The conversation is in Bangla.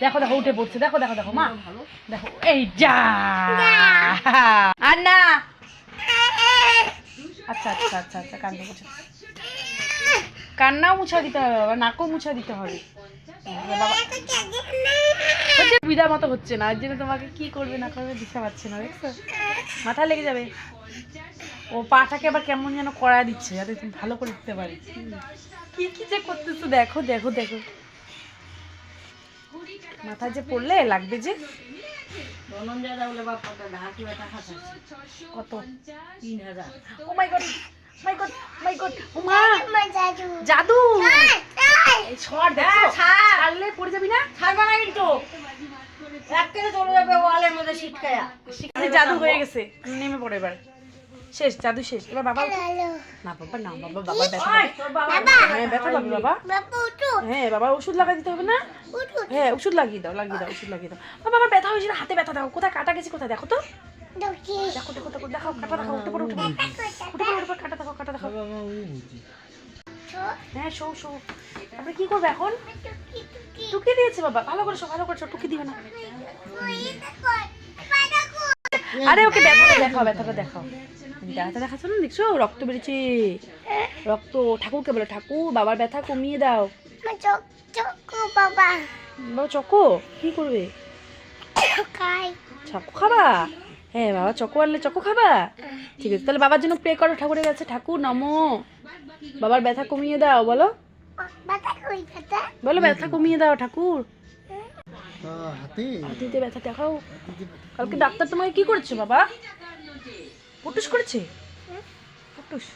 দেখো দেখো উঠে পড়ছে, দেখো দেখো দেখো মা, দেখো এই যা আর না। আচ্ছা আচ্ছা আচ্ছা আচ্ছা, কান্না মুছা, কান্নাও মুছা দিতে হবে বাবা, নাকও মুছা দিতে হবে বাবা। সুবিধা মতো হচ্ছে না, ওর জন্য তোমাকে কি করবে না করবে দিশা পাচ্ছে না, দেখছো মাথা লেগে যাবে। ও পাটাকে আবার কেমন যেন কড়ায় দিচ্ছে যাতে তুমি ভালো করে দিতে পারি। কি কি যে করতেছো দেখো দেখো দেখো, মাথায় যে পড়লে লাগবে যে। কত? 3000। ও মাই গড মাই গড মাই গড, ও মা জাদু। এই ছড় দেখো, ছাড়লে পড়ে যাবি না? ছাড়বা না কিন্তু, একেবারে চলে যাবে ওয়ালের মধ্যে ছিটকায়া। জাদু হয়ে গেছে, নেমে পড়ে এবার, শেষ জাদু শেষ। এবার বাবা না বাবা না বাবা, বাবার ব্যথা, হ্যাঁ ব্যথা পাবে বাবা, হ্যাঁ বাবা ওষুধ লাগাই দিতে হবে না, হ্যাঁ ওষুধ লাগিয়ে দাও লাগিয়ে দাও ওষুধ লাগিয়ে দাও। বাবা আমার ব্যথা হয়েছিল, হাতে ব্যথা, দেখো কোথায় কাটা গেছে, কোথায় দেখো তো, দেখো দেখো দেখো দেখাও, কাটা দেখাও, উঠে পড়ো উঠে পড়ো উঠে পড়ো উঠে পড়ো, কাটা দেখাও কাটা দেখাও। হ্যাঁ শো শো, তারপরে কি করবে এখন? টুকি দিয়েছে বাবা, ভালো করে শো ভালো করে শো, টুকি দিও না। আরে ওকে ব্যথাটা দেখাও, ব্যথাটা দেখাও, ব্যথাটা দেখাচ্ছ না, দেখছো রক্ত বেরিয়েছে, রক্ত। ঠাকুরকে বলো ঠাকুর বাবার ব্যথা কমিয়ে দাও। বাবা চকো কি করবে? চকো খাবা? হ্যাঁ বাবা চকো আনলে চকো খাবা, ঠিক আছে তাহলে বাবার জন্য প্রে করো ঠাকুরের কাছে, ঠাকুর নমো বাবার ব্যথা কমিয়ে দাও, বলো বলো ব্যথা কমিয়ে দাও ঠাকুর। হাতিতে ব্যথা দেখাও। কালকে ডাক্তার তোমাকে কি করেছে বাবা? পুটুস করেছে? পুটুস